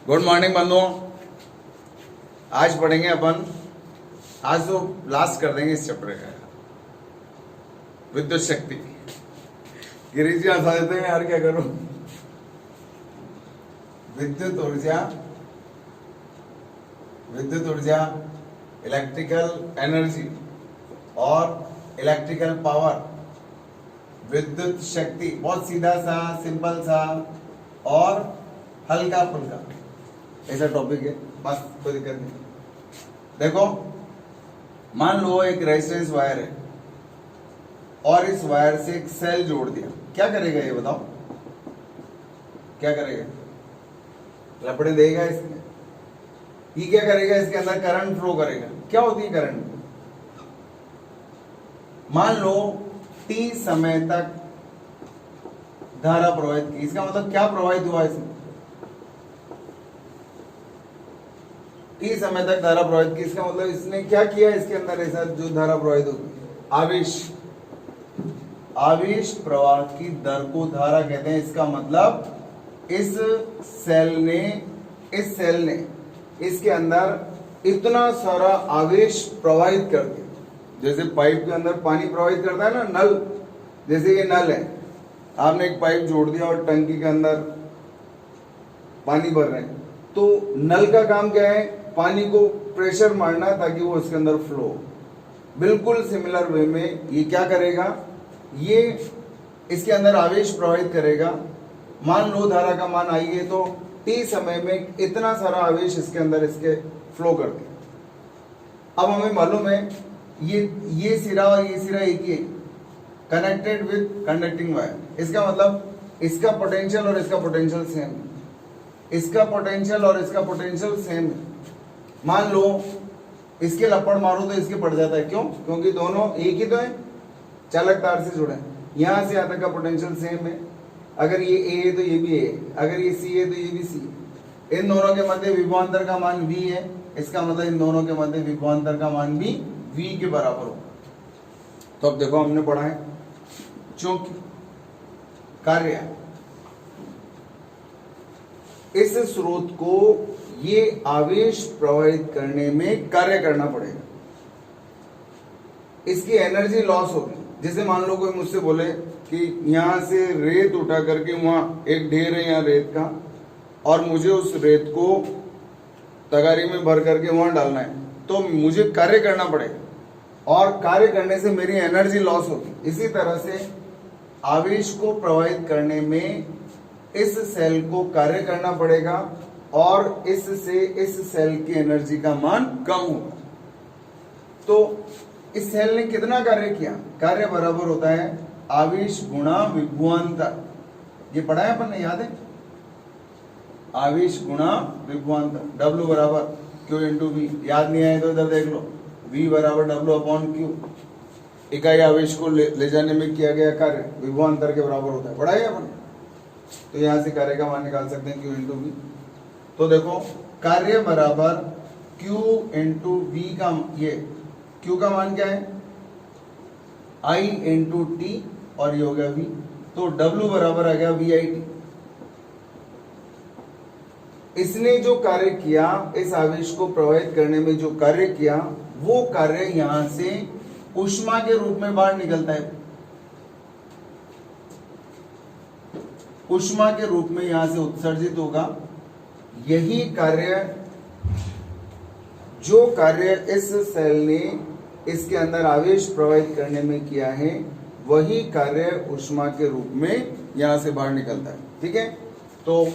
Good morning बंधुओं। आज पढ़ेंगे अपन, आज तो लास्ट कर देंगे इस चैप्टर का, विद्युत शक्ति। गिरीश जी हंसा देते हैं यार, क्या करूं। विद्युत ऊर्जा, इलेक्ट्रिकल एनर्जी और इलेक्ट्रिकल पावर, विद्युत शक्ति। बहुत सीधा सा, सिंपल सा और हल्का फुल्का ऐसा टॉपिक है, बस कोई दिक्कत नहीं। देखो, मान लो एक रेजिस्टेंस वायर है और इस वायर से एक सेल जोड़ दिया, क्या करेगा ये बताओ? क्या करेगा? लपड़े देगा इसमें। ये क्या करेगा? इसके अंदर करंट फ्लो करेगा। क्या होती है करंट? मान लो t समय तक धारा प्रवाहित की, इसका मतलब क्या प्रवाहित हुआ इसमें? t समय तक धारा प्रवाहित की, इसका मतलब इसने क्या किया इसके अंदर ऐसा जो धारा प्रवाहित होगी? आवेश प्रवाह की दर को धारा कहते हैं। इसका मतलब इस सेल ने इसके अंदर इतना सारा आवेश प्रवाहित कर दिया। जैसे पाइप के अंदर पानी प्रवाहित करता है ना, नल, जैसे ये नल है, आपने एक पाइप जोड़ दिया और टंकी के अंदर पानी भर रहे हैं, तो नल का काम क्या है? पानी को प्रेशर मारना ताकि वो इसके अंदर फ्लो। बिल्कुल सिमिलर वे में ये क्या करेगा? ये इसके अंदर आवेश प्रवाहित करेगा। मान लो धारा का मान आई है, तो t समय में इतना सारा आवेश इसके अंदर इसके फ्लो कर दिया। अब हमें मालूम है ये सिरा और ये सिरा एक ही है, कनेक्टेड विद कंडक्टिंग वायर। इसका मतलब इसका पोटेंशियल और इसका पोटेंशियल सेम है, इसका पोटेंशियल और इसका पोटेंशियल सेम है। मान लो इसके लपड़ मारो तो इसके पड़ जाता है, क्यों? क्योंकि दोनों एक ही तो है, चालक तार से जुड़े हैं। यहां से यहां तक का पोटेंशियल सेम है। अगर ये A है तो ये भी A है, अगर ये C है तो ये भी C है। इन दोनों के मध्य विभवांतर का मान V है, इसका मतलब इन दोनों के मध्य विभवांतर का मान भी V के बराबर हो। तो अब देखो, हमने पढ़ा है चूंकि कार्य इस स्रोत को ये आवेश प्रवाहित करने में कार्य करना पड़ेगा, इसकी एनर्जी लॉस होगी। जैसे मान लो कोई मुझसे बोले कि यहां से रेत उठा करके वहां एक ढेर है यहाँ रेत का, और मुझे उस रेत को तगारी में भर करके वहां डालना है, तो मुझे कार्य करना पड़ेगा और कार्य करने से मेरी एनर्जी लॉस होगी। इसी तरह से आवेश को प्रवाहित करने में इस सेल को कार्य करना पड़ेगा और इससे इस सेल की एनर्जी का मान कम होगा। तो इस सेल ने कितना कार्य किया? कार्य बराबर होता है आवेश गुणा विभवांतर। ये पढ़ा है अपन ने, याद है? आवेश गुणा विभवांतर, W बराबर Q इंटू V। याद नहीं आए तो इधर देख लो, V बराबर W अपॉन Q। इकाई आवेश को ले जाने में किया गया कार्य विभवांतर के बराबर होता है, पढ़ा है अपन। तो यहां से कार्य का मान निकाल सकते हैं Q इंटू V। तो देखो, कार्य बराबर Q इंटू V का, ये Q का मान क्या है? I इंटू T और ये हो गया V। तो W बराबर आ गया VIT। इसने जो कार्य किया, इस आवेश को प्रवाहित करने में जो कार्य किया, वो कार्य यहां से ऊष्मा के रूप में बाहर निकलता है। ऊष्मा के रूप में यहां से उत्सर्जित होगा। यही कार्य, जो कार्य इस सेल ने इसके अंदर आवेश प्रवाहित करने में किया है, वही कार्य ऊष्मा के रूप में यहां से बाहर निकलता है। ठीक है, तो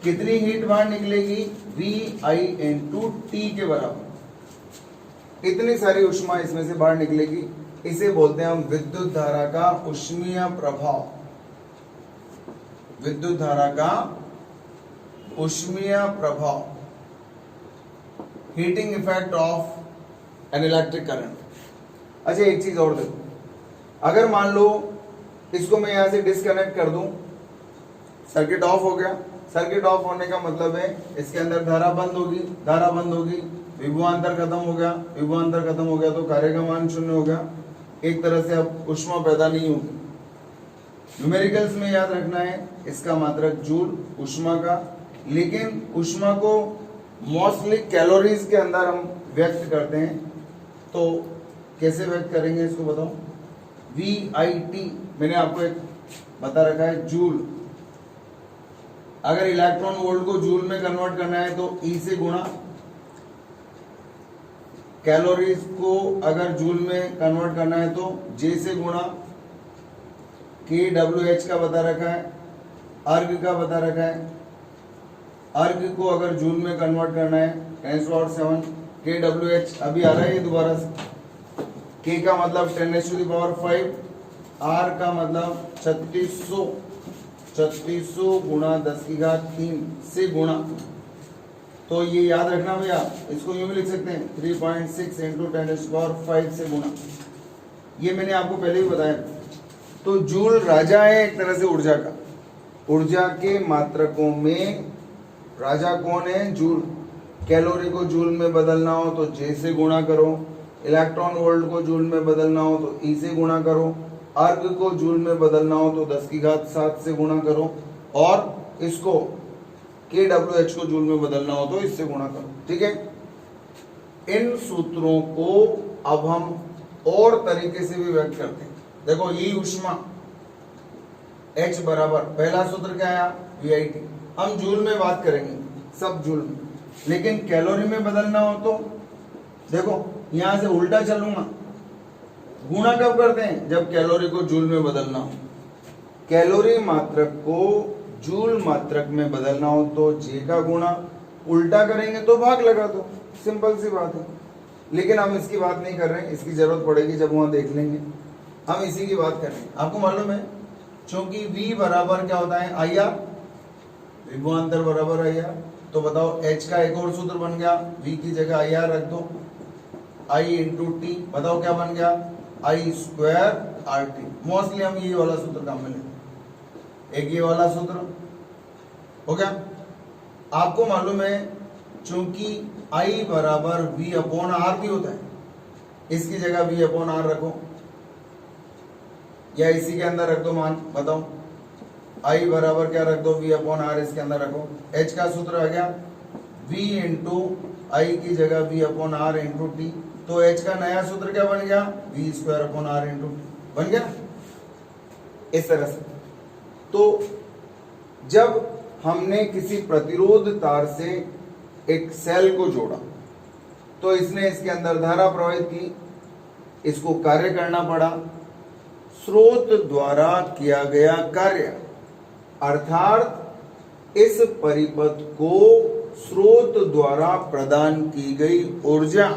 कितनी हीट बाहर निकलेगी? VI इंटू T के बराबर। इतनी सारी ऊष्मा इसमें से बाहर निकलेगी। इसे बोलते हैं हम विद्युत धारा का ऊष्मीय प्रभाव। विद्युत धारा का ऊष्मीय प्रभाव, heating effect of an electric current. अच्छा, एक चीज और देखो, अगर मान लो इसको मैं यहां से डिस्कनेक्ट कर दूं, सर्किट ऑफ हो गया। सर्किट ऑफ होने का मतलब है इसके अंदर धारा बंद होगी, धारा बंद होगी, विभवांतर खत्म हो गया, विभवांतर खत्म हो गया तो कार्य का मान शून्य हो गया। एक तरह से अब ऊष्मा पैदा नहीं होगी। न्यूमेरिकल्स में याद रखना है, इसका मात्रक जूल ऊष्मा का, लेकिन ऊष्मा को मोस्टली कैलोरीज के अंदर हम व्यक्त करते हैं। तो कैसे व्यक्त करेंगे इसको बताओ। VIT मैंने आपको एक बता रखा है, जूल। अगर इलेक्ट्रॉन वोल्ट को जूल में कन्वर्ट करना है तो E से गुणा, कैलोरीज को अगर जूल में कन्वर्ट करना है तो J से गुणा, kWh का बता रखा है, अर्ग का बता रखा है। अर्ग को अगर जूल में कन्वर्ट करना है 10⁻7 kWh अभी आ रहा है ये दोबारा से। K का मतलब 10⁵, R का मतलब 3600 गुणा 10⁻³ से गुणा। तो ये याद रखना भैया, इसको यूं भी लिख सकते हैं 3.6 × 10⁵ से गुणा। ये मैंने आपको पहले ही बताया। तो जूल राजा है एक तरह से ऊर्जा का। ऊर्जा के मात्रकों में राजा कौन है? जूल। कैलोरी को जूल में बदलना हो तो J से गुणा करो, इलेक्ट्रॉन वोल्ट को जूल में बदलना हो तो E से गुणा करो, अर्ग को जूल में बदलना हो तो 10⁻7 से गुणा करो, और इसको kWh को जूल में बदलना हो तो इससे गुणा करो। ठीक है, इन सूत्रों को अब हम और तरीके से भी व्यक्त करते हैं। देखो ये ऊष्मा H बराबर, पहला सूत्र क्या आया? VIT। हम जूल में बात करेंगे, सब जूल में, लेकिन कैलोरी में बदलना हो तो देखो यहां से उल्टा चलूंगा। गुणा कब करते हैं? जब कैलोरी को जूल में बदलना हो। कैलोरी मात्रक को जूल मात्रक में बदलना हो तो J का गुणा, उल्टा करेंगे तो भाग लगा दो, सिंपल सी बात है। लेकिन हम इसकी बात नहीं कर रहे हैं, इसकी जरूरत पड़ेगी जब वहां देख लेंगे। हम इसी की बात कर रहे हैं। आपको मालूम है क्योंकि V बराबर क्या होता है? IR, विभवांतर बराबर IR। तो बताओ H का एक और सूत्र बन गया, V की जगह IR रख दो, I × T। बताओ क्या बन गया? I² RT। मोस्टली हम ये वाला सूत्र काम में लेते हैं, एक ये वाला सूत्र हो गया। आपको मालूम है चूंकि I बराबर V/R भी होता है, इसकी जगह V/R रखो या इसी के अंदर रख दो मान। बताओ I बराबर क्या रख दो? V/R इसके अंदर रखो। H का सूत्र आ गया V × I की जगह V/R × T। तो H का नया सूत्र क्या बन गया? V²/R × T बन गया इस तरह से। तो जब हमने किसी प्रतिरोध तार से एक सेल को जोड़ा तो इसने इसके अंदर धारा प्रवाहित की, इसको कार्य करना पड़ा। स्रोत द्वारा किया गया कार्य, अर्थात इस परिपथ को स्रोत द्वारा प्रदान की गई ऊर्जा,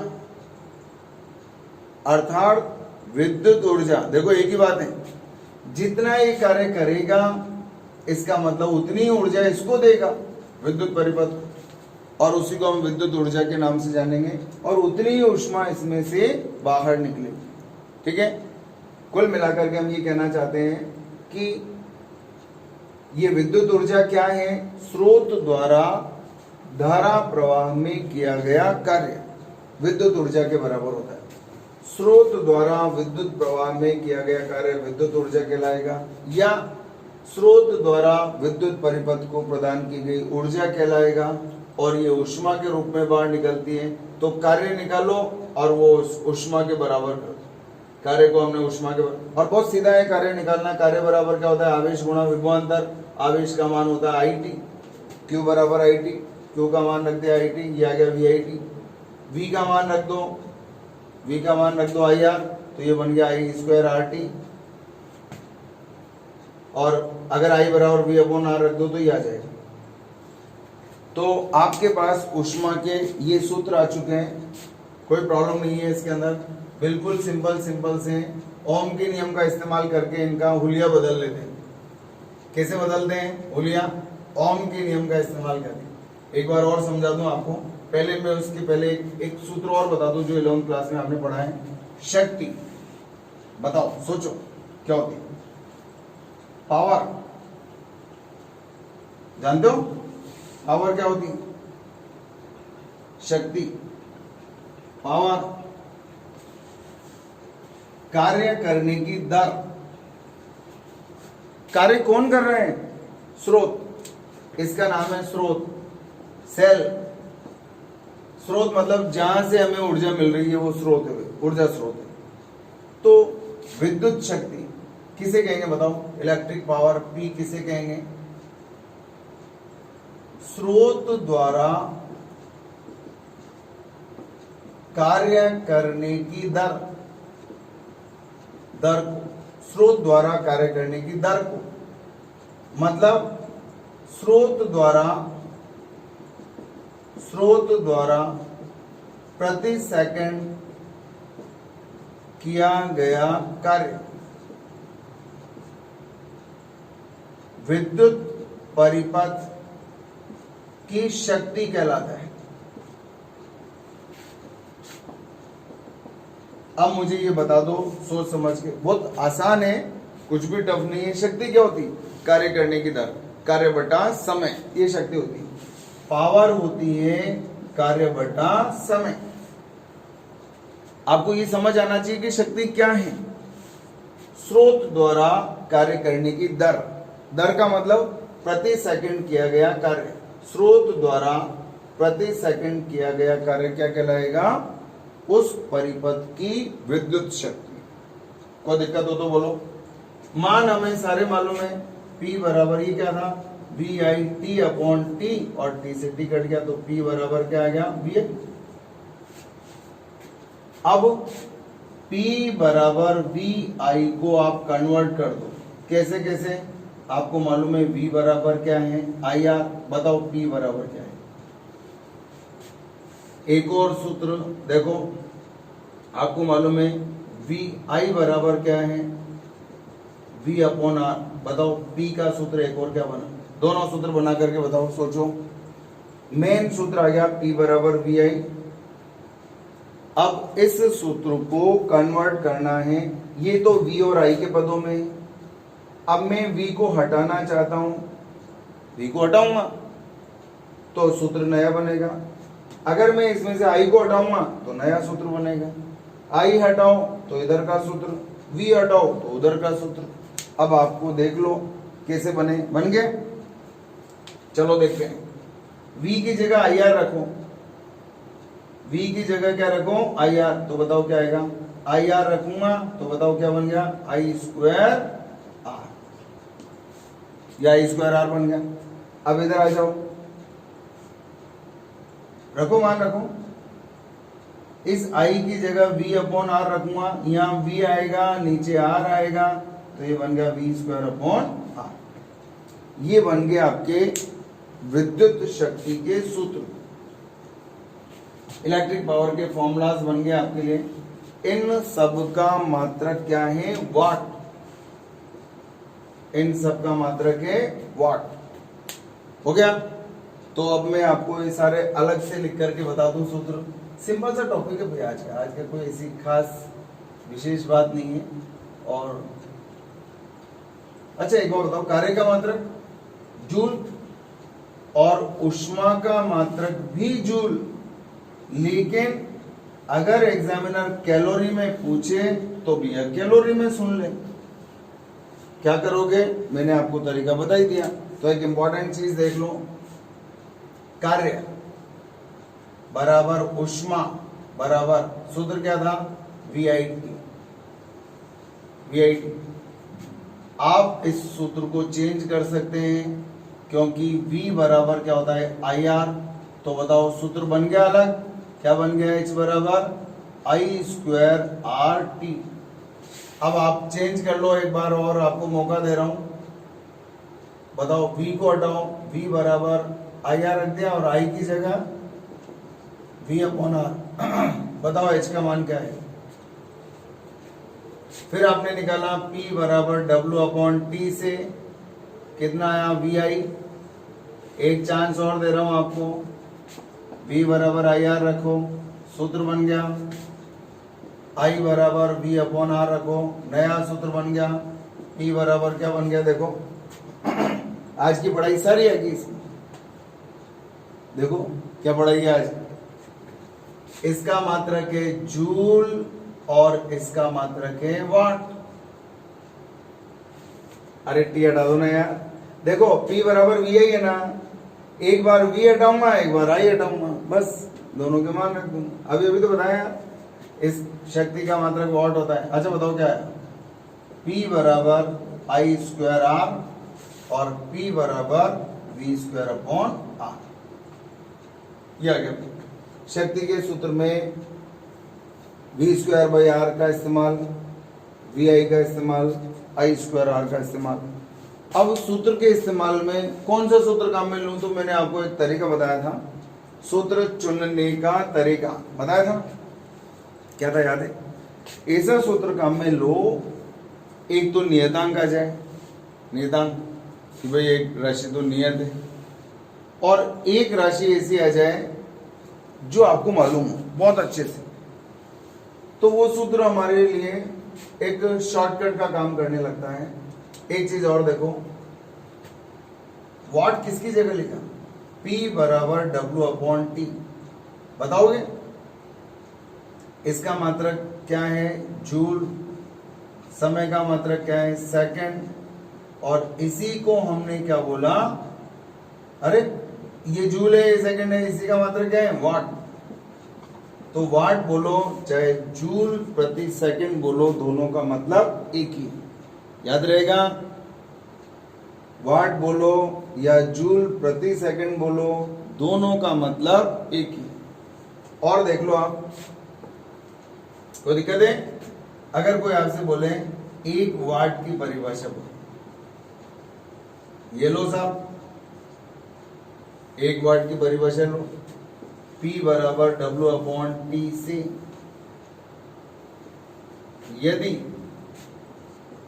अर्थात विद्युत ऊर्जा। देखो एक ही बात है, जितना ये कार्य करेगा इसका मतलब उतनी ही ऊर्जा इसको देगा, विद्युत परिपथ, और उसी को हम विद्युत ऊर्जा के नाम से जानेंगे, और उतनी ही ऊष्मा इसमें से बाहर निकलेगी। ठीक है, कुल मिलाकर के हम ये कहना चाहते हैं कि ये विद्युत ऊर्जा क्या है? स्रोत द्वारा धारा प्रवाह में किया गया कार्य विद्युत ऊर्जा के बराबर होता है। स्रोत द्वारा विद्युत प्रवाह में किया गया कार्य विद्युत ऊर्जा कहलाएगा, या स्रोत द्वारा विद्युत परिपथ को प्रदान की गई ऊर्जा कहलाएगा, और ये ऊष्मा के रूप में बाहर निकलती है। तो कार्य निकालो और वो ऊष्मा के बराबर कर दो। कार्य को हमने ऊष्मा के बराबर, और बहुत सीधा है कार्य निकालना। कार्य बराबर क्या होता है? आवेश गुणा विभवांतर। आवेश का मान होता है IT, Q बराबर IT, Q का मान रख दिया IT, ये आ गया VIT। V का मान रख दो, V का मान रख दो IR, तो ये बन गया I² RT। और अगर I बराबर V/R रख दो तो ये आ जाएगा। तो आपके पास ऊष्मा के ये सूत्र आ चुके हैं, कोई प्रॉब्लम नहीं है इसके अंदर, बिल्कुल सिंपल से हैं। ओम के नियम का इस्तेमाल करके इनका हुलिया बदल लेते हैं। कैसे बदलते हैं हुलिया? ओम के नियम का इस्तेमाल करके। एक बार और समझा दूं आपको, पहले मैं उसके पहले एक सूत्र और बता दूं जो 11th क्लास में आपने पढ़ा है। शक्ति, बताओ सोचो क्या होती है? पावर, जानते हो पावर क्या होती है? शक्ति, पावर, कार्य करने की दर। कार्य कौन कर रहे हैं? स्रोत। इसका नाम है स्रोत। सेल, स्रोत मतलब जहां से हमें ऊर्जा मिल रही है वो स्रोत है, ऊर्जा स्रोत है। तो विद्युत शक्ति किसे कहेंगे बताओ? इलेक्ट्रिक पावर पी किसे कहेंगे? स्रोत द्वारा कार्य करने की दर को, स्रोत द्वारा कार्य करने की दर को, मतलब स्रोत द्वारा प्रति सेकंड किया गया कार्य विद्युत परिपथ की शक्ति कहलाता है। अब मुझे ये बता दो सोच समझ के, बहुत आसान है, कुछ भी टफ नहीं है। शक्ति क्या होती? कार्य करने की दर, कार्य बटा समय, ये शक्ति होती है। पावर होती है कार्य बटा समय। आपको ये समझ आना चाहिए कि शक्ति क्या है। स्रोत द्वारा कार्य करने की दर, दर का मतलब प्रति सेकंड किया गया कार्य। स्रोत द्वारा प्रति सेकंड किया गया कार्य क्या कहलाएगा? उस परिपथ की विद्युत शक्ति। कोई दिक्कत हो तो बोलो। मान हमें सारे मालूम है, P बराबर ये क्या था? VI अपॉन T, और T से T कट गया तो P बराबर क्या आ गया? VI। अब P बराबर VI को आप कन्वर्ट कर दो। कैसे कैसे? आपको मालूम है V बराबर क्या है? IR। बताओ P बराबर क्या है? एक और सूत्र देखो, आपको मालूम है VI बराबर क्या है? V upon R। बताओ P का सूत्र एक और क्या बना? दोनों सूत्र बना करके बताओ, सोचो। मेन सूत्र आ गया P बराबर VI। अब इस सूत्र को कन्वर्ट करना है, ये तो V और I के पदों में है। अब मैं V को हटाना चाहता हूं, V को हटाऊंगा तो सूत्र नया बनेगा। अगर मैं इसमें से I को हटाऊंगा तो नया सूत्र बनेगा। I हटाओ तो इधर का सूत्र, V हटाओ तो उधर का सूत्र। अब आपको देख लो कैसे बने, बन गए? चलो देखते हैं। V की जगह IR रखो, V की जगह क्या रखो? IR। तो बताओ क्या आएगा? IR रखूंगा तो बताओ क्या बन गया? I स्क्वायर R, या I स्क्वायर R बन गया। अब इधर आ जाओ, रखो, मान रखो। इस I की जगह V अपॉन R रखूंगा, यहाँ V आएगा, नीचे R आएगा, तो ये बन गया V स्क्वायर अपॉन R। ये बन गए आपके विद्युत शक्ति के सूत्र, इलेक्ट्रिक पावर के फॉर्मूलाज बन गए आपके लिए। इन सब का मात्रक क्या है? वाट। इन सब का मात्रक है वाट। हो गया? तो अब मैं आपको ये सारे अलग से लिख करके बता दूं सूत्र। सिंपल सा टॉपिक है भाई आज का कोई ऐसी खास विशेष बात नहीं है। और अच्छा एक और बताओ, कार्य का मात्रक जूल और ऊष्मा का मात्रक भी जूल। लेकिन अगर एग्जामिनर कैलोरी में पूछे तो भी कैलोरी में सुन ले। क्या करोगे? मैंने आपको तरीका बता ही दिया। तो एक इंपॉर्टेंट चीज देख लो, कार्य बराबर ऊष्मा बराबर सूत्र क्या था? VIT। आप इस सूत्र को चेंज कर सकते हैं क्योंकि V बराबर क्या होता है? IR। तो बताओ सूत्र बन गया अलग, क्या बन गया? H बराबर I स्क्वायर RT। अब आप चेंज कर लो एक बार और, आपको मौका दे रहा हूं। बताओ V को हटाओ, V बराबर IR रख दिया और I की जगह V अपॉन R। बताओ H का मान क्या है? फिर आपने निकाला P बराबर W अपॉन T से कितना आया? VI। एक चांस और दे रहा हूं आपको, V बराबर IR रखो, सूत्र बन गया। I बराबर V अपॉन R रखो, नया सूत्र बन गया। P बराबर क्या बन गया? देखो आज की पढ़ाई सारी है कि इसमें देखो क्या पढ़ाई है आज। इसका मात्रक है जूल और इसका मात्रक है वाट। अरे T हटा दो ना यार। देखो P बराबर VI है ना, एक बार v हटाऊंगा, एक बार I हटाऊंगा, बस दोनों के मान रख दूंगा। अभी तो बताया इस शक्ति का मात्रक वॉट होता है। अच्छा बताओ क्या है, P बराबर I स्क्वायर R और P बराबर V स्क्वायर अपॉन R। ये आ गया शक्ति के सूत्र में V स्क्वायर बाई R का इस्तेमाल, VI का इस्तेमाल, I स्क्वायर R का इस्तेमाल। अब सूत्र के इस्तेमाल में कौन सा सूत्र काम में लूं, तो मैंने आपको एक तरीका बताया था, सूत्र चुनने का तरीका बताया था, क्या था याद है? ऐसा सूत्र काम में लो, एक तो नियतांक आ जाए, नियतांक कि भाई एक राशि तो नियत है, और एक राशि ऐसी आ जाए जो आपको मालूम हो बहुत अच्छे से, तो वो सूत्र हमारे लिए एक शॉर्टकट का काम करने लगता है। एक चीज और देखो, वॉट किसकी जगह लिखा, P बराबर W अपॉन T, बताओगे? इसका मात्रक क्या है, जूल, समय का मात्रक क्या है, सेकंड, और इसी को हमने क्या बोला, अरे ये जूल है, सेकंड है, इसी का मात्रक क्या है, वाट। तो वाट बोलो चाहे जूल प्रति सेकंड बोलो, दोनों का मतलब एक ही, याद रहेगा। वाट बोलो या जूल प्रति सेकंड बोलो, दोनों का मतलब एक ही। और देख लो आप, कोई दिक्कत है? अगर कोई आपसे बोले एक वाट की परिभाषा बोलो, ये लो साहब, एक वाट की परिभाषा लो, P बराबर W अपॉन T से यदि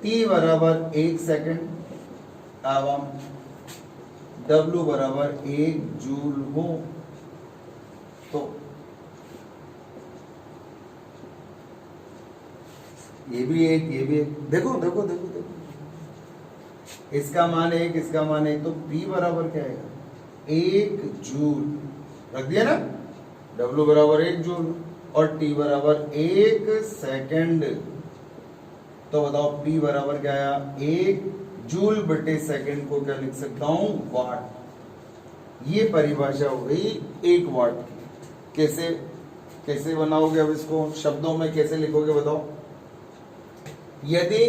T बराबर 1 सेकंड एवं W बराबर 1 जूल हो तो ये भी एक, ये भी एक, देखो देखो देखो देखो, इसका मान एक, इसका मान एक, तो P बराबर क्या आएगा, 1 जूल, रख दिया ना, W बराबर 1 जूल और T बराबर 1 सेकंड, तो बताओ P बराबर क्या आया, 1 जूल बटे सेकंड को क्या लिख सकता हूं, वाट। ये परिभाषा हो गई एक वाट की। कैसे कैसे बनाओगे, अब इसको शब्दों में कैसे लिखोगे बताओ। यदि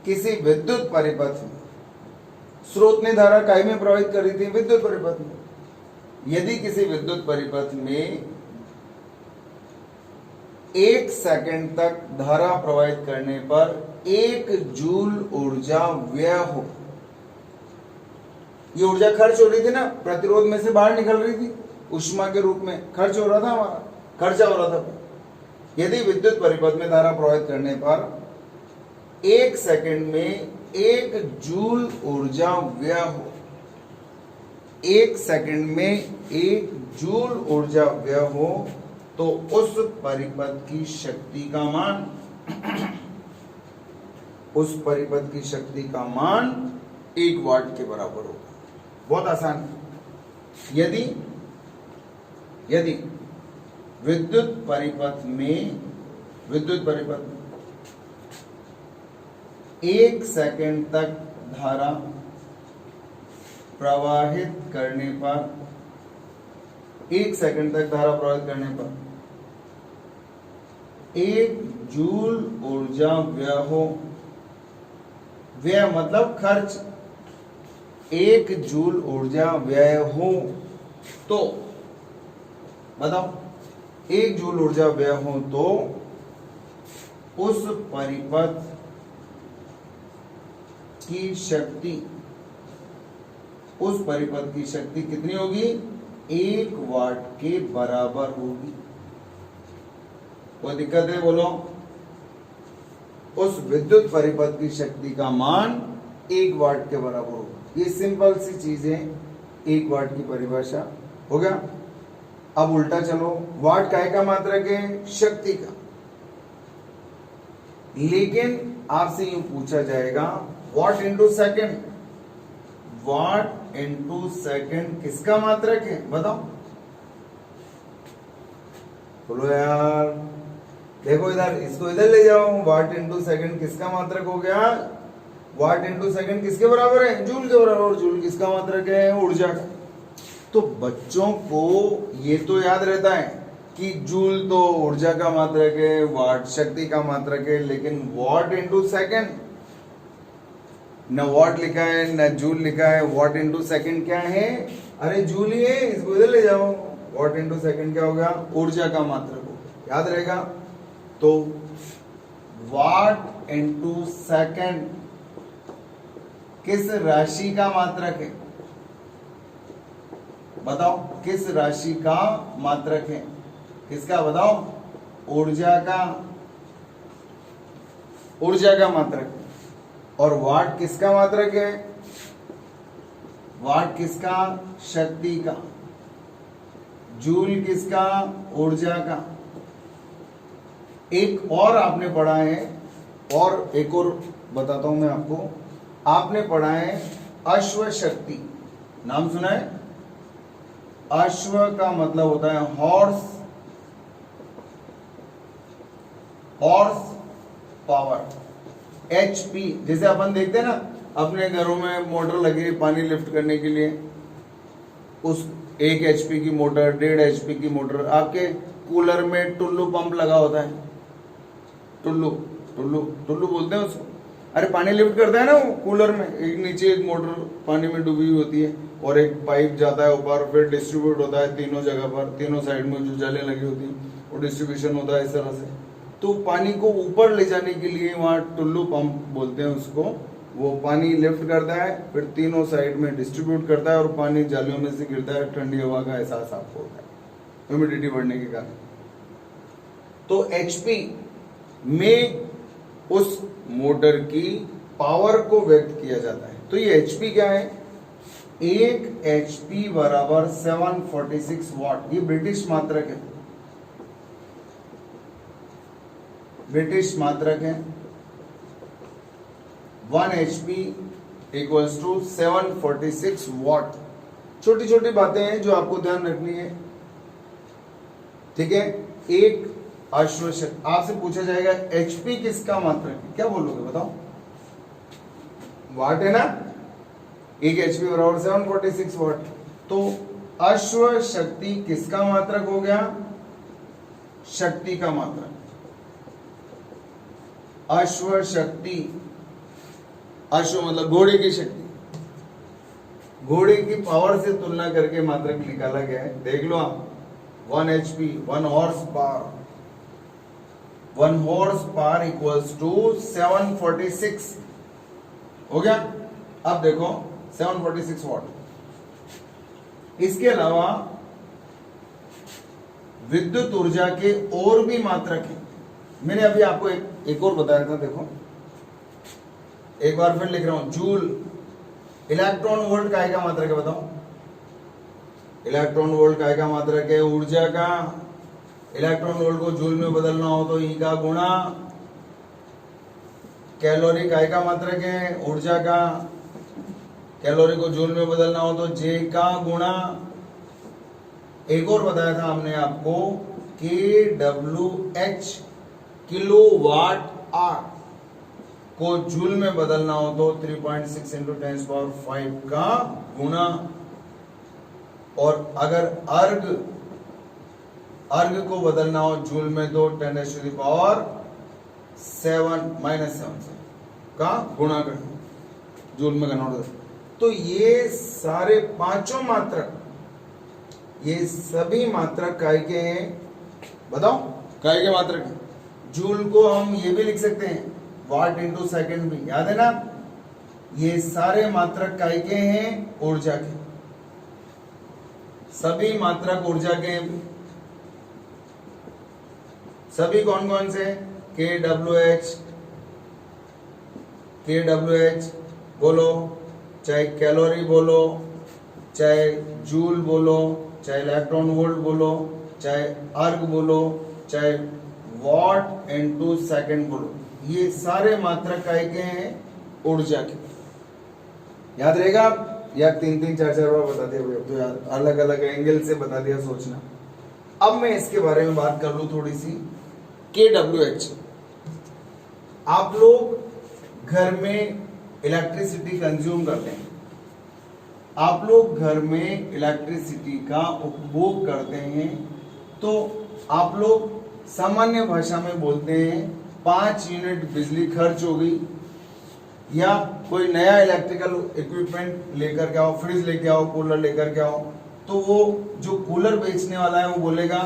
किसी विद्युत परिपथ में स्रोत ने धारा काय में प्रवाहित करी थी, विद्युत परिपथ में, यदि किसी विद्युत परिपथ में 1 सेकंड तक धारा प्रवाहित करने पर 1 जूल ऊर्जा व्यय हो, ये ऊर्जा खर्च हो रही थी ना, प्रतिरोध में से बाहर निकल रही थी, ऊष्मा के रूप में खर्च हो रहा था, हमारा खर्चा हो रहा था। यदि विद्युत परिपथ में धारा प्रवाहित करने पर 1 सेकंड में 1 जूल ऊर्जा व्यय हो, 1 सेकंड में 1 जूल ऊर्जा व्यय हो, तो उस परिपथ की शक्ति का मान, उस परिपथ की शक्ति का मान 1 वाट के बराबर होगा। बहुत आसान। यदि यदि विद्युत परिपथ में 1 सेकंड तक धारा प्रवाहित करने पर, 1 सेकंड तक धारा प्रवाहित करने पर 1 जूल ऊर्जा व्यय हो, व्यय मतलब खर्च, 1 जूल ऊर्जा व्यय हो, तो बताओ 1 जूल ऊर्जा व्यय हो तो उस परिपथ की शक्ति, उस परिपथ की शक्ति कितनी होगी, 1 वाट के बराबर होगी। कोई दिक्कत है बोलो? उस विद्युत परिपथ की शक्ति का मान 1 वाट के बराबर होगा। ये सिंपल सी चीजें, 1 वाट की परिभाषा हो गया। अब उल्टा चलो, वाट काय का मात्रक है, शक्ति का। लेकिन आपसे यूं पूछा जाएगा वाट इंटू सेकेंड, वाट इंटू सेकेंड किसका मात्रक है, बताओ बोलो यार। देखो इधर, इसको इधर ले जाओ, वाट इंटू सेकेंड किसका मात्रक हो गया, वाट इंटू सेकंड किसके बराबर है? जूल के बराबर। और जूल किसका मात्रक है? ऊर्जा का। तो बच्चों को ये तो याद रहता है कि जूल तो ऊर्जा का मात्रक है, वाट शक्ति का मात्रक है, लेकिन वाट इंटू सेकंड, न वाट लिखा है न जूल लिखा है, वाट इंटू सेकंड क्या है? अरे जूल ही है, इसको इधर ले जाओ। वाट इंटू सेकंड क्या हो गया? ऊर्जा का मात्रक हो गया। याद रहेगा। तो वाट इंटू सेकंड किस राशि का मात्रक है? बताओ, किस राशि का मात्रक है? किसका बताओ? ऊर्जा का। ऊर्जा का मात्रक है। और वाट किसका मात्रक है? वाट किसका? शक्ति का। जूल किसका? ऊर्जा का। एक और आपने पढ़ा है, और एक और बताता हूं मैं आपको। आपने पढ़ा है अश्व शक्ति, नाम सुना है? अश्व का मतलब होता है हॉर्स, हॉर्स पावर। एचपी, जैसे अपन देखते हैं ना अपने घरों में मोटर लगी है पानी लिफ्ट करने के लिए, उस 1 HP की मोटर, 1.5 HP की मोटर। आपके कूलर में टुल्लू पंप लगा होता है, टुल्लू टुल्लू टुल्लू बोलते हैं उसको। अरे पानी लिफ्ट करता है ना वो कूलर में, एक नीचे एक मोटर पानी में डूबी हुई होती है और एक पाइप जाता है ऊपर, फिर डिस्ट्रीब्यूट होता है तीनों जगह पर, तीनों साइड में जो जलें लगी होती हैं वो डिस्ट्रीब्यूशन होता है इस तरह से। तो पानी को ऊपर ले जाने के लिए वहाँ टुल्लू पंप बोलते हैं उसको। वो पानी लिफ्ट करता है, फिर तीनों साइड में डिस्ट्रीब्यूट करता है और पानी जालियों में से गिरता है, ठंडी हवा का एहसास आपको होता है ह्यूमिडिटी बढ़ने के कारण। तो एचपी में उस मोटर की पावर को व्यक्त किया जाता है। तो ये एचपी क्या है? 1 HP बराबर 746 वाट। ये ब्रिटिश मात्रक है, ब्रिटिश मात्रक है। 1 HP इक्वल्स टू 746 वाट। छोटी छोटी बातें हैं जो आपको ध्यान रखनी है, ठीक है। एक अश्व शक्ति, आपसे पूछा जाएगा एचपी किसका मात्रक है, क्या बोलोगे बताओ? वाट है ना, 1 HP बराबर 746 वाट। तो अश्व शक्ति किसका मात्रक हो गया? शक्ति का मात्रक। अश्व शक्ति, अश्व मतलब घोड़े की शक्ति, घोड़े की पावर से तुलना करके मात्रक निकाला गया है। देख लो आप, 1 HP 1 horse power, 1 horse power equals to 746 हो गया। अब देखो 746 वाट। इसके अलावा विद्युत ऊर्जा के और भी मात्रक हैं। मैंने अभी आपको एक और बताया था, देखो एक बार फिर लिख रहा हूं। जूल, इलेक्ट्रॉन वोल्ट काय का मात्रक है बताओ? इलेक्ट्रॉन वोल्ट काय का मात्रक है? ऊर्जा का। इलेक्ट्रॉन वोल्ट को जूल में बदलना हो तो ई का गुणा। कैलोरी काय का मात्रक है? ऊर्जा का। कैलोरी को जूल में बदलना हो तो जे का गुणा। एक और बताया था हमने आपको KWH किलो वाट आवर को जूल में बदलना हो तो 3.6 × 10⁵ का गुणा। और अगर अर्ग को बदलना हो जूल में तो 10⁻⁷ का गुणा करना, जूल में कन्वर्ट। तो ये सारे पांचों मात्रक, ये सभी मात्रक काय के हैं बताओ? काय के मात्रक हैं। जूल को हम ये भी लिख सकते हैं वाट इंटू सेकेंड भी, याद है ना? ये सारे मात्रक काय के हैं? ऊर्जा के। सभी मात्रक ऊर्जा के। सभी कौन कौन से? KWH बोलो, चाहे कैलोरी बोलो, चाहे जूल बोलो, चाहे इलेक्ट्रॉन वोल्ट बोलो, चाहे अर्ग बोलो, चाहे वॉट इनटू सेकंड बोलो, ये सारे मात्रक काय के हैं? ऊर्जा के। याद रहेगा? या 3-3 4-4 बार बता दिया तो यार, अलग अलग एंगल से बता दिया, सोचना। अब मैं इसके बारे में बात कर लूं थोड़ी सी। KWH, आप लोग घर में इलेक्ट्रिसिटी कंज्यूम करते हैं। आप लोग घर में इलेक्ट्रिसिटी का उपभोग करते हैं तो आप लोग सामान्य भाषा में बोलते हैं 5 यूनिट बिजली खर्च हो गई, या कोई नया इलेक्ट्रिकल इक्विपमेंट लेकर के आओ, फ्रिज लेके आओ, कूलर लेकर के आओ, तो वो जो कूलर बेचने वाला है वो बोलेगा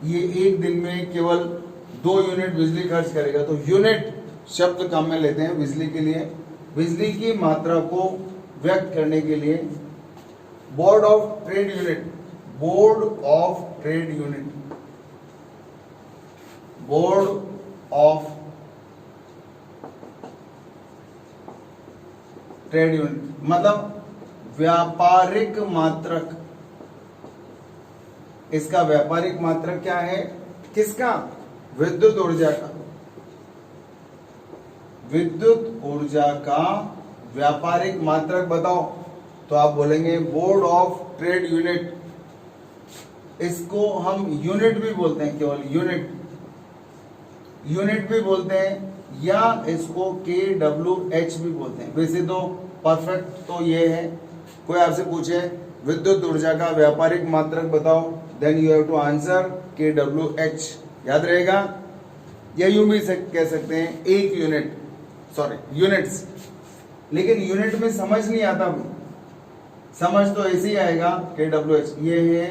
ये एक दिन में केवल 2 यूनिट बिजली खर्च करेगा। तो यूनिट शब्द काम में लेते हैं बिजली के लिए। बिजली की मात्रा को व्यक्त करने के लिए board of trade unit, board of trade unit, board of trade unit मतलब व्यापारिक मात्रक। इसका व्यापारिक मात्रक क्या है? किसका? विद्युत ऊर्जा का। विद्युत ऊर्जा का व्यापारिक मात्रक बताओ, तो आप बोलेंगे बोर्ड ऑफ ट्रेड यूनिट। इसको हम यूनिट भी बोलते हैं, केवल यूनिट, यूनिट भी बोलते हैं, या इसको KWH भी बोलते हैं। वैसे तो परफेक्ट तो ये है, कोई आपसे पूछे विद्युत ऊर्जा का व्यापारिक मात्रक बताओ, then you have to answer KWH, याद रहेगा। या यूं भी कह सकते हैं एक यूनिट, सॉरी यूनिट्स, लेकिन यूनिट में समझ नहीं आता भी, समझ तो ऐसे ही आएगा KWH। ये है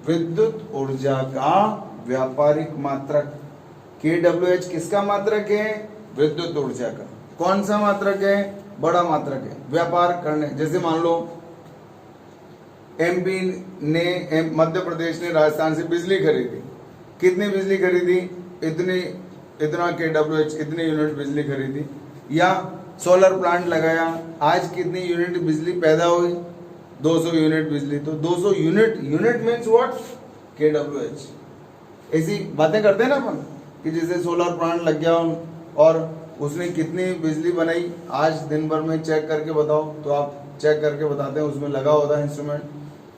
विद्युत ऊर्जा का व्यापारिक मात्रक। KWH किसका मात्रक है? विद्युत ऊर्जा का। कौन सा मात्रक है? बड़ा मात्रक है। व्यापार करने, जैसे मान लो MP ने, मध्य प्रदेश ने राजस्थान से बिजली खरीदी, कितनी बिजली खरीदी? इतना KWH, इतने यूनिट बिजली खरीदी। या सोलर प्लांट लगाया, आज कितनी यूनिट बिजली पैदा हुई? 200 यूनिट बिजली। तो 200 unit, unit means what? KWH। ऐसी बातें करते हैं ना अपन कि जैसे सोलर प्लांट लग गया और उसने कितनी बिजली बनाई, आज दिन भर में चेक करके बताओ, तो आप चेक करके बताते हैं, उसमें लगा होता है इंस्ट्रूमेंट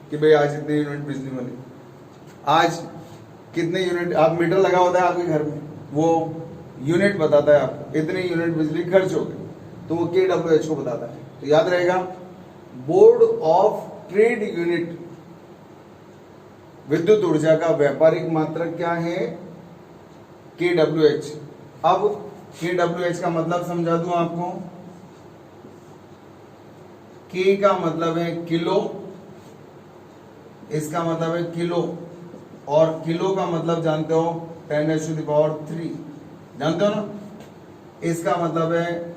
कि भाई आज इतनी यूनिट बिजली बनी। आज कितने यूनिट, आप मीटर लगा होता है आपके घर में, वो यूनिट बताता है आपको, इतनी यूनिट बिजली खर्च हो गई, तो वो KWH को बताता है। तो याद रहेगा बोर्ड ऑफ ट्रेड यूनिट। विद्युत ऊर्जा का व्यापारिक मात्रक क्या है? KWH। अब KWH का मतलब समझा दूं आपको। K का मतलब है किलो, इसका मतलब है किलो, और किलो का मतलब जानते हो 10⁻³ जानते हो ना। इसका मतलब है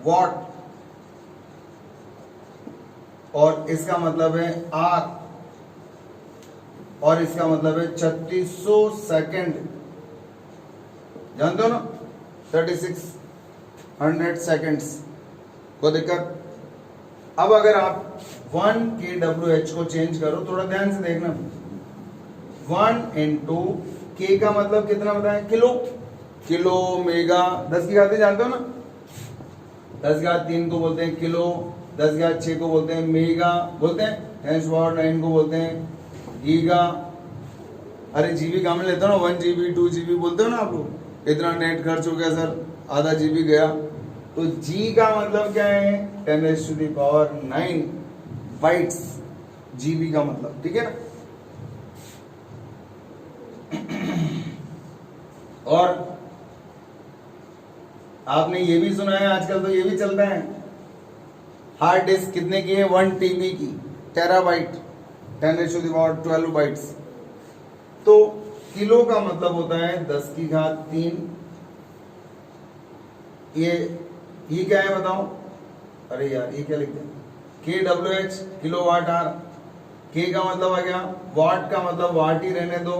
वॉट, और इसका मतलब है आर, और इसका मतलब है 3600 सेकेंड, जानते हो ना, 3600 सेकेंड्स। कोई दिक्कत? अब अगर आप 1 KWH को चेंज करो, थोड़ा ध्यान से देखना, 1 into K का मतलब कितना बताएं? किलो, किलो मेगा 10 की घात जानते हो ना, 10 की घात 3 को बोलते हैं किलो, 10 की घात 6 को बोलते हैं मेगा, बोलते हैं 10⁻⁹ को बोलते हैं गीगा। अरे जीबी काम में लेते हो ना, 1 GB 2 GB बोलते हो ना आप लोग। इतना नेट खर्च हो गया सर, आधा GB गया। तो G का मतलब क्या है? 10⁹ बाइट्स, GB का मतलब, ठीक है ना। और आपने ये भी सुना है, आजकल तो ये भी चलता है, हार्ड डिस्क कितने की है? 1 TB की, टेराबाइट, 10⁻12 बाइट्स। तो किलो का मतलब होता है 10 की घात 3। ये क्या है बताओ? अरे यार ये क्या लिखते हैं? KWH, kilo watt hour. K का मतलब आ गया वाट, का मतलब वाट ही रहने दो,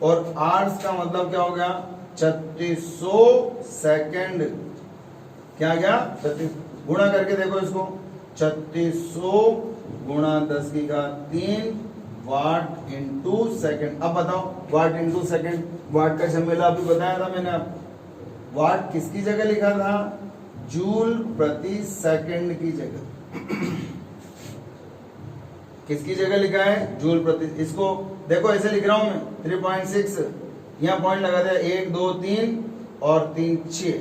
और आर्स का मतलब क्या हो गया? 3600 सेकेंड। क्या गया? 36, गुणा करके देखो इसको, 3600 गुणा 10 की घात 3 वाट इंटू सेकेंड। अब बताओ वाट इंटू सेकेंड, वाट का झमेला अभी बताया था मैंने आपको। वाट किसकी जगह लिखा था? जूल प्रति सेकंड की जगह। किसकी जगह लिखा है? जूल प्रति। इसको देखो ऐसे लिख रहा हूं मैं, 3.6, यहां पॉइंट लगा दिया, 1 2 3 और 3 6,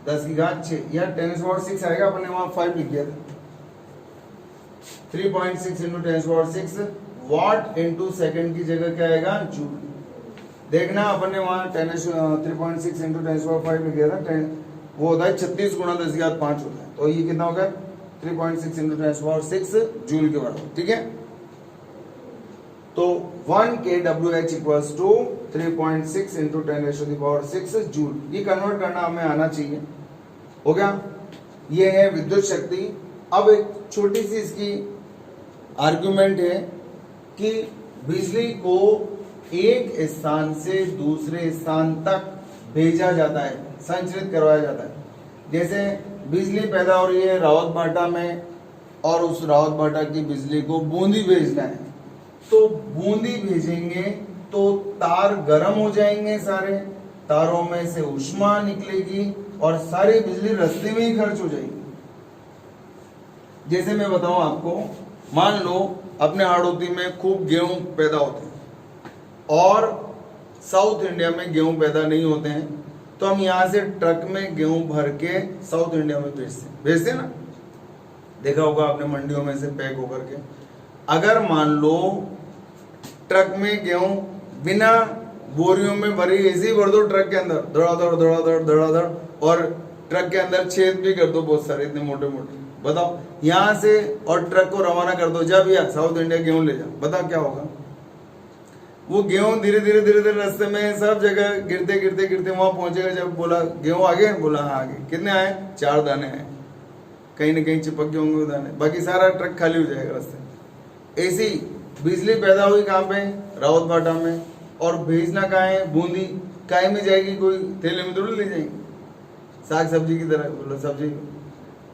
10 की घात 6 या 10⁻6 आएगा, अपन ने वहां 5 लिख दिया था। 3.6 इंटू 10⁻6 वाट इंटू सेकेंड की जगह क्या आएगा, जूल। देखना अपन ने वहां 3.6 इंटू 10⁻5 लिख दिया था, 10 वो होता है 36 गुणा 10 की घात 5 होता है, तो ये कितना होगा 3.6 इंटू 10⁻6 जूल के बराबर, ठीक है। तो 1 kWh equals to 3.6 into 10⁻6 joule. ये कन्वर्ट करना हमें आना चाहिए, हो गया। ये है विद्युत शक्ति। अब एक छोटी सी इसकी आर्गुमेंट है कि बिजली को एक स्थान से दूसरे स्थान तक भेजा जाता है, संचरित करवाया जाता है। जैसे बिजली पैदा हो रही है रावत भाटा में, और उस रावत भाटा की बिजली को बूंदी भेजना है, तो बूंदी भेजेंगे तो तार गर्म हो जाएंगे, सारे तारों में से ऊष्मा निकलेगी और सारी बिजली रास्ते में ही खर्च हो जाएगी। जैसे मैं बताऊं आपको, मान लो अपने हाड़ौती में खूब गेहूं पैदा होते हैं और साउथ इंडिया में गेहूं पैदा नहीं होते हैं, तो हम यहां से ट्रक में गेहूं भर के साउथ इंडिया में भेजते ना, देखा होगा आपने मंडियों में से पैक होकर के। अगर मान लो ट्रक में गेहूं बिना बोरियों में भरी ऐसे ही भर दो ट्रक के अंदर, धड़ाधड़, और ट्रक के अंदर छेद भी कर दो बहुत सारे, इतने मोटे मोटे, बताओ यहां से, और ट्रक को रवाना कर दो, जा भैया साउथ इंडिया गेहूं ले जा, बताओ क्या होगा। वो गेहूं धीरे धीरे रास्ते में सब जगह गिरते वहां पहुंचेगा। जब बोला गेहूं आ गए, बोला हाँ आ गए, कितने आए, 4 दाने आए, कहीं ना कहीं चिपक गए होंगे दाने, बाकी सारा ट्रक खाली हो जाएगा रास्ते। ऐसी बिजली पैदा हुई कहाँ पे, रावत भाटा में, और भेजना कहाँ है, बूंदी। काय में जाएगी, कोई थैले में थोड़ी ले जाएंगे, साग सब्जी की तरह। बोलो सब्जी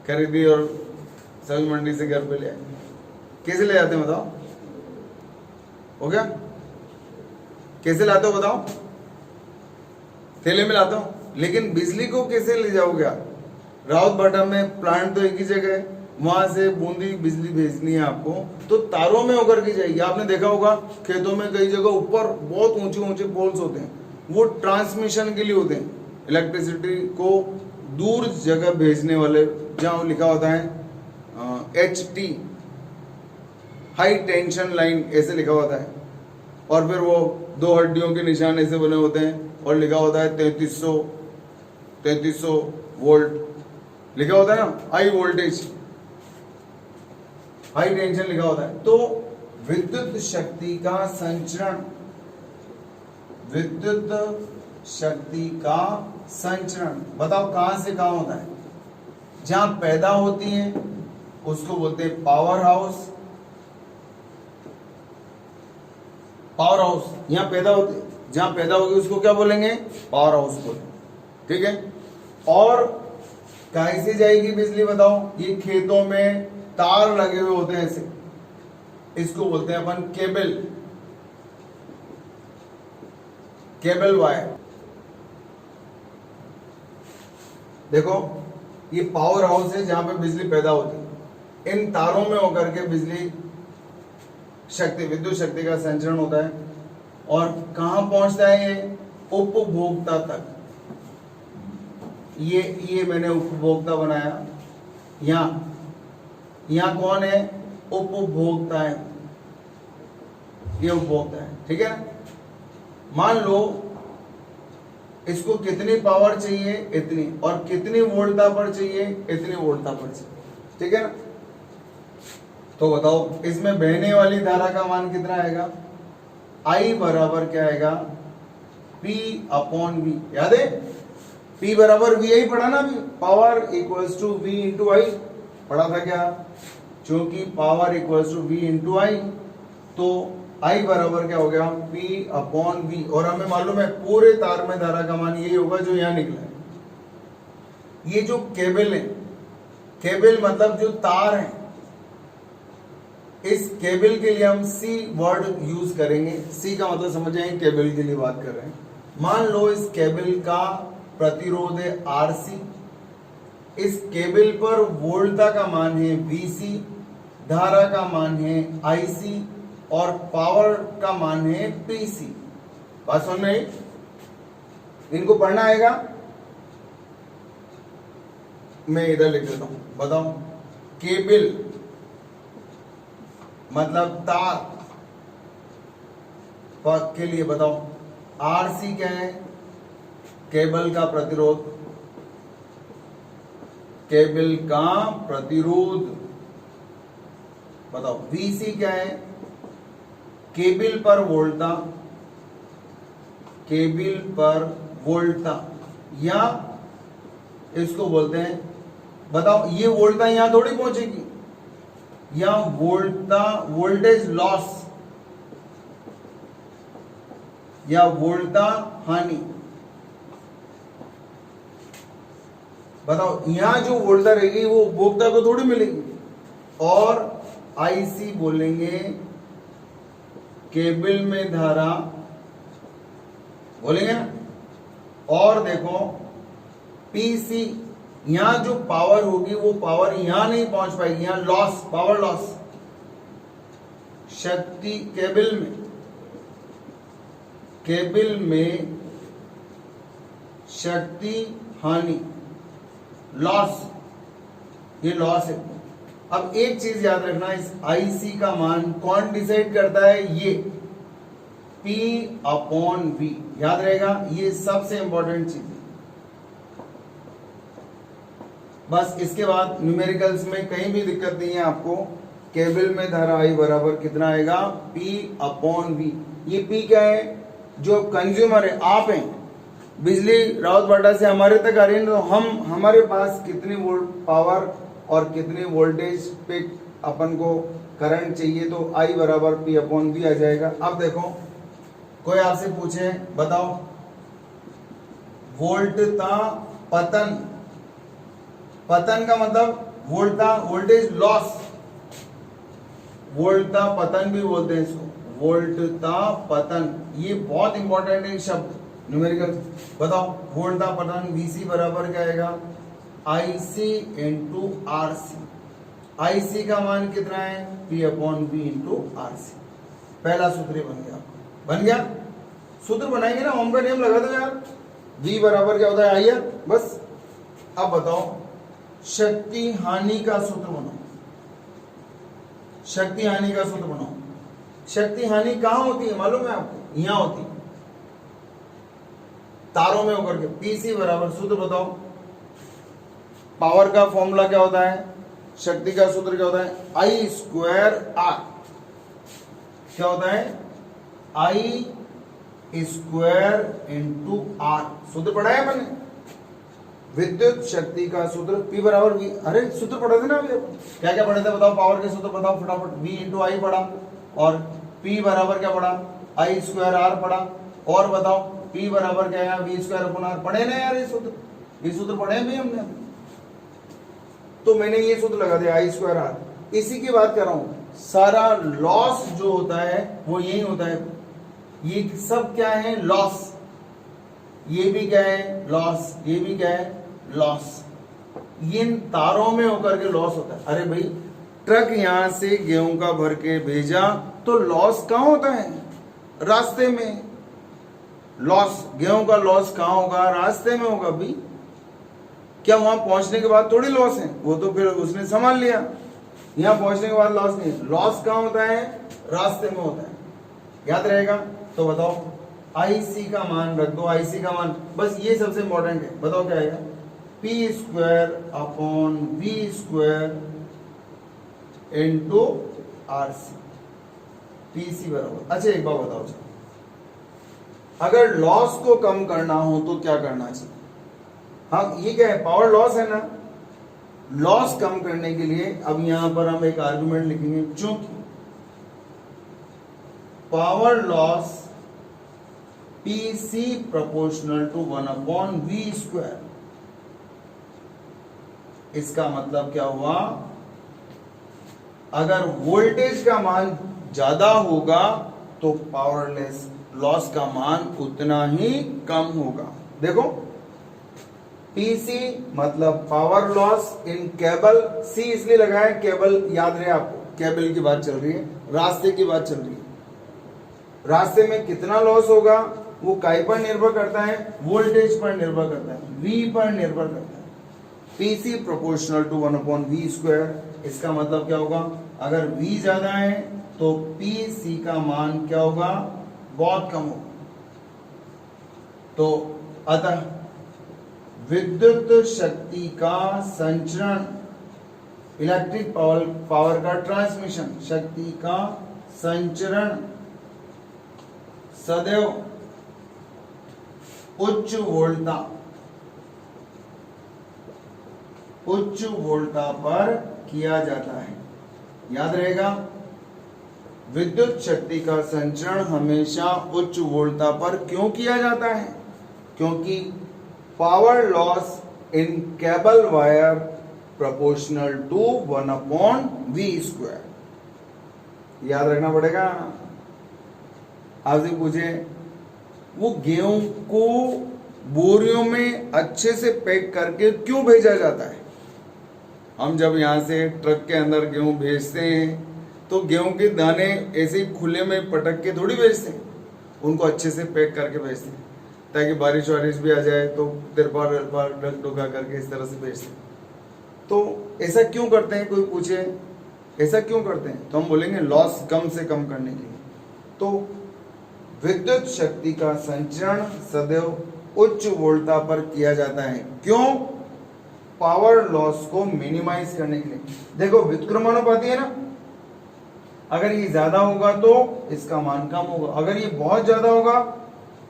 खरीदी और सब्जी मंडी से घर पे ले आए, कैसे ले जाते हैं बताओ, हो गया, कैसे लाते हो बताओ, थैले में लाता हूं। लेकिन बिजली को कैसे ले जाओगे आप, रावत भाटा में प्लांट तो एक ही जगह है, वहां से बूंदी बिजली भेजनी है आपको, तो तारों में होकर के जाएगी। आपने देखा होगा खेतों में कई जगह ऊपर बहुत ऊंचे पोल्स होते हैं, वो ट्रांसमिशन के लिए होते हैं, इलेक्ट्रिसिटी को दूर जगह भेजने वाले, जहां लिखा होता है HT, हाई टेंशन लाइन, ऐसे लिखा होता है, और फिर वो 2 हड्डियों के निशान ऐसे बने होते हैं, और लिखा होता है 3300 वोल्ट, लिखा होता है ना, हाई वोल्टेज, हाई टेंशन लिखा होता है। तो विद्युत शक्ति का संचरण, बताओ कहां से कहां होता है, जहां पैदा होती है उसको बोलते हैं पावर हाउस। यहां पैदा होती, जहां पैदा होगी उसको क्या बोलेंगे, पावर हाउस बोलेंगे, ठीक है। और कैसे जाएगी बिजली बताओ, ये खेतों में तार लगे हुए होते हैं ऐसे, इसको बोलते हैं अपन केबल वायर। देखो ये पावर हाउस है जहां पे बिजली पैदा होती है, इन तारों में होकर के बिजली शक्ति, विद्युत शक्ति का संचरण होता है, और कहां पहुंचता है ये, उपभोक्ता तक। ये मैंने उपभोक्ता बनाया, यहां कौन है, उपभोक्ता है, ये उपभोक्ता है, ठीक है। मान लो इसको कितनी पावर चाहिए, इतनी, और कितनी वोल्टता पर चाहिए, इतनी वोल्टता पर चाहिए, ठीक है ना। तो बताओ इसमें बहने वाली धारा का मान कितना आएगा, I बराबर क्या आएगा, P/V, याद है, P बराबर VI पढ़ा ना अभी, power equals to V into I, पढ़ा था क्या, क्योंकि power equals to V into I, तो I बराबर क्या हो गया, P/V, और हमें मालूम है पूरे तार में धारा का मान यही होगा जो यहां निकला है। ये जो केबल है, केबल मतलब जो तार है, इस केबल के लिए हम C वर्ड यूज करेंगे। C का मतलब समझ जाएंगे, केबल के लिए बात कर रहे हैं। मान लो इस केबल का प्रतिरोध है RC, इस केबल पर वोल्टता का मान है VC, धारा का मान है IC, और पावर का मान है PC। बात समझ में आई, इनको पढ़ना आएगा, मैं इधर लिख देता हूं, बताओ। केबल मतलब तार के लिए बताओ। आरसी क्या है? केबल का प्रतिरोध, केबल का प्रतिरोध। बताओ वीसी क्या है? केबल पर वोल्टा, केबल पर वोल्टा, या इसको बोलते हैं, बताओ ये वोल्टा यहां थोड़ी पहुंचेगी, या वोल्टा वोल्टेज लॉस या वोल्टा हानि। बताओ यहां जो वोल्टा रहेगी वो उपभोक्ता को थोड़ी मिलेगी। और आईसी बोलेंगे केबल में धारा, बोलेंगे ना। और देखो पीसी, यहां जो पावर होगी वो पावर यहां नहीं पहुंच पाएगी, यहां लॉस, पावर लॉस। शक्ति केबल में, केबल में शक्ति हानि, लॉस, ये लॉस है। अब एक चीज याद रखना, इस आईसी का मान कौन डिसाइड करता है? ये P अपॉन V, याद रहेगा, ये सबसे इंपॉर्टेंट चीज है। बस इसके बाद न्यूमेरिकल्स में कहीं भी दिक्कत नहीं है आपको। केबल में धारा I बराबर कितना आएगा? P upon V। ये P क्या है? जो कंज्यूमर है, आप हैं, बिजली राउत बाटा से हमारे तक आ रही है, तो हमारे पास कितनी वोल्ट पावर और कितनी वोल्टेज पे अपन को करंट चाहिए, तो I बराबर P अपॉन V आ जाएगा। अब देखो कोई आपसे पूछे, बताओ वोल्टता पतन, पतन का मतलब वोल्टा वोल्टेज लॉस, वोल्टा पतन भी बोलते हैं इसको, वोल्टता पतन। ये बहुत इंपॉर्टेंट है शब्द न्यूमेरिकल। बताओ वोल्टा पतन VC बराबर क्या आएगा? IC into RC। IC का मान कितना है? P upon V into RC। पहला सूत्र बन गया, बन गया। सूत्र बनाएंगे ना, ओम का नियम लगा दो यार। V बराबर क्या होता है? I है, बस। अब बताओ शक्ति हानि का सूत्र बनाओ, शक्ति हानि का सूत्र बनाओ। शक्ति हानि कहां होती है मालूम है आपको? यहां होती है, तारों में होकर के। पीसी बराबर, सूत्र बताओ। पावर का फॉर्मूला क्या होता है? शक्ति का सूत्र क्या होता है? I square R। क्या होता है? I square into R। सूत्र पढ़ा है मैंने। विद्युत शक्ति का सूत्र P बराबर V। अरे सूत्र पढ़े थे ना अभी अपन। क्या क्या पढ़े थे बताओ? पावर के सूत्र बताओ फटाफट। V इंटू I पढ़ा, और P बराबर क्या पढ़ा? I स्क्वायर R पढ़ा। और बताओ P बराबर क्या है? V square upon R। पढ़े ना यार ये सूत्र? ये सूत्र पढ़े भी हमने। तो मैंने ये सूत्र लगा दिया, I स्क्वायर R। इसी की बात कर रहा हूं। सारा लॉस जो होता है वो यही होता है। ये सब क्या है? लॉस। ये भी क्या है? लॉस। ये भी क्या है? लॉस। ये इन तारों में होकर के लॉस होता है। अरे भाई ट्रक यहां से गेहूं का भर के भेजा तो लॉस कहां होता है? रास्ते में। लॉस, गेहूं का लॉस कहां होगा? रास्ते में होगा भाई। क्या वहां पहुंचने के बाद थोड़ी लॉस है? वो तो फिर उसने संभाल लिया। यहां पहुंचने के बाद लॉस नहीं। लॉस कहां होता है? रास्ते में होता है। याद रहेगा? तो बताओ IC का मान रख दो। IC का मान, बस ये सबसे इंपॉर्टेंट है। बताओ क्या आएगा? P square upon V square into RC। PC बराबर। अच्छा एक बात बताओ, अगर लॉस को कम करना हो तो क्या करना चाहिए? हाँ ये क्या है? पावर लॉस है ना। लॉस कम करने के लिए अब यहां पर हम एक आर्गुमेंट लिखेंगे, चूंकि power loss PC proportional to 1 upon V square. इसका मतलब क्या हुआ? अगर वोल्टेज का मान ज्यादा होगा तो पावरलेस लॉस का मान उतना ही कम होगा। देखो PC मतलब power loss in cable. C इसलिए लगाया, केबल याद रहे आपको, केबल की बात चल रही है, रास्ते की बात चल रही है। रास्ते में कितना लॉस होगा वो काय पर निर्भर करता है? वोल्टेज पर निर्भर करता है, V पर निर्भर करता है। PC proportional to 1/v²। इसका मतलब क्या होगा, अगर V ज्यादा है तो PC का मान क्या होगा, बहुत कम होगा। तो अतः विद्युत शक्ति का संचरण, इलेक्ट्रिक पावर का ट्रांसमिशन, शक्ति का संचरण सदैव उच्च वोल्टता पर किया जाता है। याद रहेगा, विद्युत शक्ति का संचरण हमेशा उच्च वोल्टता पर क्यों किया जाता है, क्योंकि power loss in cable wire proportional to 1/v²। याद रखना पड़ेगा। आपसे पूछे वो गेहूं को बोरियों में अच्छे से पैक करके क्यों भेजा जाता है? हम जब यहाँ से ट्रक के अंदर गेहूं भेजते हैं तो गेहूं के दाने ऐसे ही खुले में पटक के थोड़ी भेजते हैं, उनको अच्छे से पैक करके भेजते हैं ताकि बारिश वारिश भी आ जाए तो तिरपाल ढक ढुका करके इस तरह से भेजते हैं। तो ऐसा क्यों करते हैं, कोई पूछे ऐसा क्यों करते हैं, तो हम बोलेंगे लॉस कम से कम करने के लिए। तो विद्युत शक्ति का संचरण सदैव उच्च वोल्टता पर किया जाता है, क्यों? पावर लॉस को मिनिमाइज करने के लिए। देखो व्युत्क्रमानुपाती है ना, अगर ये ज्यादा होगा तो इसका मान कम होगा, अगर ये बहुत ज्यादा होगा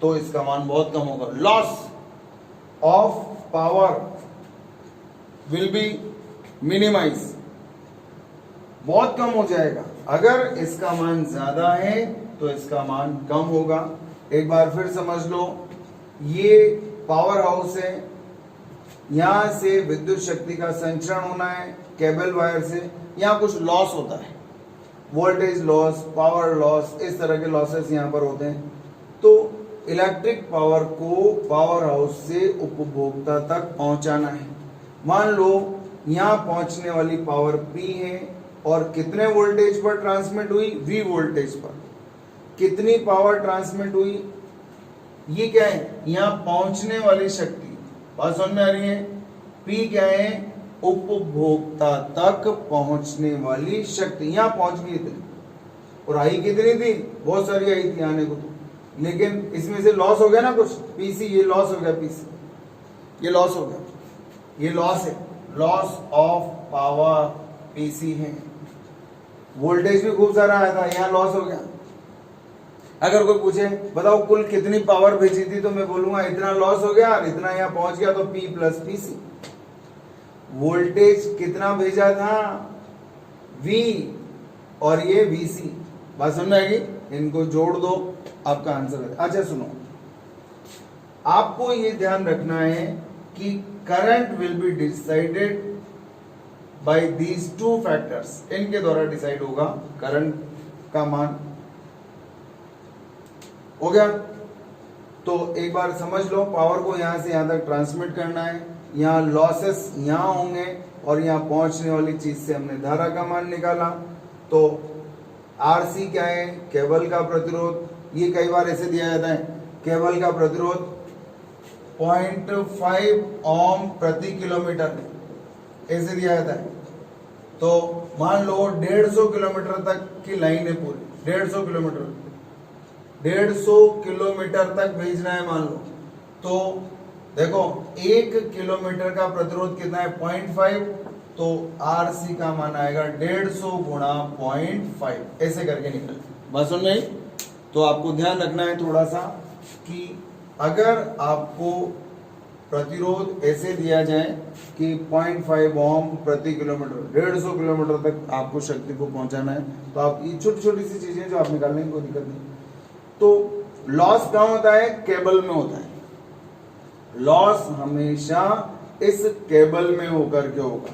तो इसका मान बहुत कम होगा। Loss of power will be minimise, बहुत कम हो जाएगा। अगर इसका मान ज्यादा है तो इसका मान कम होगा। एक बार फिर समझ लो, ये पावर हाउस है, यहां से विद्युत शक्ति का संचरण होना है केबल वायर से, यहां कुछ लॉस होता है, वोल्टेज लॉस, पावर लॉस, इस तरह के लॉसेस यहां पर होते हैं। तो इलेक्ट्रिक पावर को पावर हाउस से उपभोक्ता तक पहुंचाना है। मान लो यहां पहुंचने वाली पावर P है और कितने वोल्टेज पर ट्रांसमिट हुई, V वोल्टेज पर। कितनी पावर ट्रांसमिट हुई, ये क्या है, यहां पहुंचने वाली शक्ति। बात समझ में आ रही है? P क्या है, उपभोक्ता तक पहुंचने वाली शक्ति। यहां पहुंच गई इतनी, और आई कितनी थी, बहुत सारी आई थी आने को तो, लेकिन इसमें से लॉस हो गया ना कुछ, PC ये लॉस हो गया, PC ये लॉस हो गया, ये लॉस है, लॉस ऑफ पावर PC है। वोल्टेज भी खूब सारा आया था, यहाँ लॉस हो गया। अगर कोई पूछे बताओ कुल कितनी पावर भेजी थी, तो मैं बोलूंगा इतना लॉस हो गया, इतना यहाँ पहुंच गया, तो P + PC। वोल्टेज कितना भेजा था, V, और ये VC। बात समझ आएगी? इनको जोड़ दो, आपका आंसर है। अच्छा सुनो, आपको ये ध्यान रखना है कि current will be decided by these two factors. इनके द्वारा डिसाइड होगा करंट का मान। हो गया? तो एक बार समझ लो, पावर को यहां से यहां तक ट्रांसमिट करना है, यहाँ लॉसेस यहाँ होंगे, और यहाँ पहुंचने वाली चीज से हमने धारा का मान निकाला। तो RC क्या है, केबल का प्रतिरोध। ये कई बार ऐसे दिया जाता है, केबल का प्रतिरोध 0.5 ओम प्रति किलोमीटर, ऐसे दिया जाता है। तो मान लो 150 किलोमीटर तक की लाइन है पूरी, 150 किलोमीटर, 150 किलोमीटर तक भेजना है मान लो। तो देखो 1 किलोमीटर का प्रतिरोध कितना है, 0.5, तो RC का मान आएगा 150 गुणा 0.5, ऐसे करके निकल। बस सुन नहीं? तो आपको ध्यान रखना है थोड़ा सा कि अगर आपको प्रतिरोध ऐसे दिया जाए कि 0.5 ओम प्रति किलोमीटर, 150 किलोमीटर तक आपको शक्ति को पहुंचाना है, तो आप ये छोटी छोटी सी चीजें जो आप निकाल लेंगे कोई दिक्कत नहीं। तो लॉस कहाँ होता है, केबल में होता है। लॉस हमेशा इस केबल में होकर के होगा।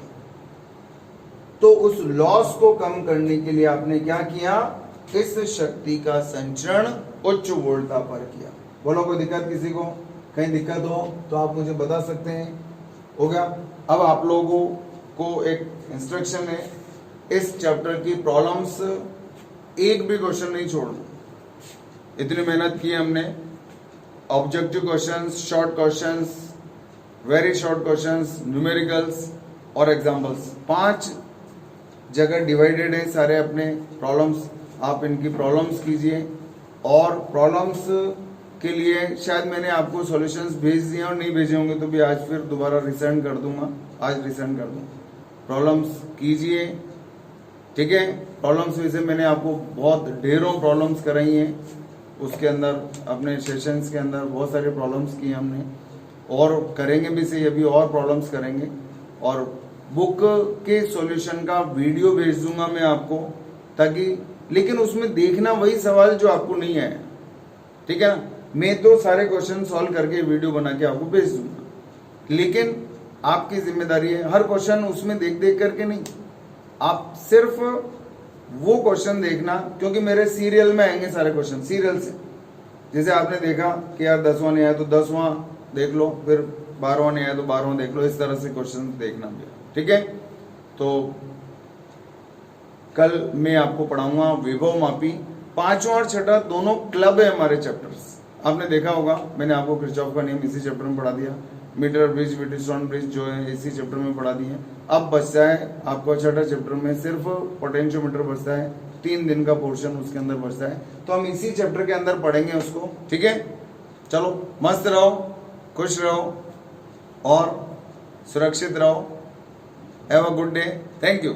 तो उस लॉस को कम करने के लिए आपने क्या किया, इस शक्ति का संचरण उच्च वोल्टता पर किया। बोलो कोई दिक्कत किसी को, कहीं दिक्कत हो तो आप मुझे बता सकते हैं। हो गया? अब आप लोगों को एक इंस्ट्रक्शन है, इस चैप्टर की प्रॉब्लम्स एक भी क्वेश्चन नहीं छोड़ना। इतनी मेहनत की हमने, objective questions, short questions, very short questions, numericals और एग्जांपल्स। 5 जगह डिवाइडेड है सारे अपने प्रॉब्लम्स। आप इनकी प्रॉब्लम्स कीजिए और प्रॉब्लम्स के लिए शायद मैंने आपको सॉल्यूशंस भेज दिए और नहीं भेजे होंगे तो भी आज फिर दोबारा रिसेंड कर दूंगा, आज रिसेंड कर दूंगा। प्रॉब्लम्स कीजिए, ठीक है। प्रॉब्लम्स में से मैंने आपको बहुत ढेरों प्रॉब्लम्स कराई हैं, उसके अंदर अपने सेशंस के अंदर बहुत सारे प्रॉब्लम्स किए हमने और करेंगे भी सही, अभी और प्रॉब्लम्स करेंगे। और बुक के सॉल्यूशन का वीडियो भेज दूंगा मैं आपको, ताकि लेकिन उसमें देखना वही सवाल जो आपको नहीं आया, ठीक है ना। मैं तो सारे क्वेश्चन सॉल्व करके वीडियो बना के आपको भेज दूंगा, लेकिन आपकी जिम्मेदारी है हर क्वेश्चन उसमें देख देख करके नहीं, आप सिर्फ वो क्वेश्चन देखना, क्योंकि मेरे सीरियल में आएंगे सारे क्वेश्चन सीरियल से। जैसे आपने देखा कि यार 10वां नहीं आया तो 10वां देख लो, फिर 12वां नहीं आया तो 12वां देख लो, इस तरह से क्वेश्चन देखना भी, ठीक है। तो कल मैं आपको पढ़ाऊंगा विभव मापी। 5वां और 6वां दोनों क्लब है हमारे चैप्टर्स। आपने देखा होगा मैंने आपको किरचॉफ का नियम इसी चैप्टर में पढ़ा दिया, मीटर ब्रिज व्हीटस्टोन ब्रिज जो है इसी चैप्टर में पढ़ा दिए। अब बचता है आपको 6वां चैप्टर में सिर्फ पोटेंशियोमीटर बचता है, 3 दिन का पोर्शन उसके अंदर बचता है, तो हम इसी चैप्टर के अंदर पढ़ेंगे उसको, ठीक है। चलो मस्त रहो, खुश रहो और सुरक्षित रहो। Have a good day, thank you.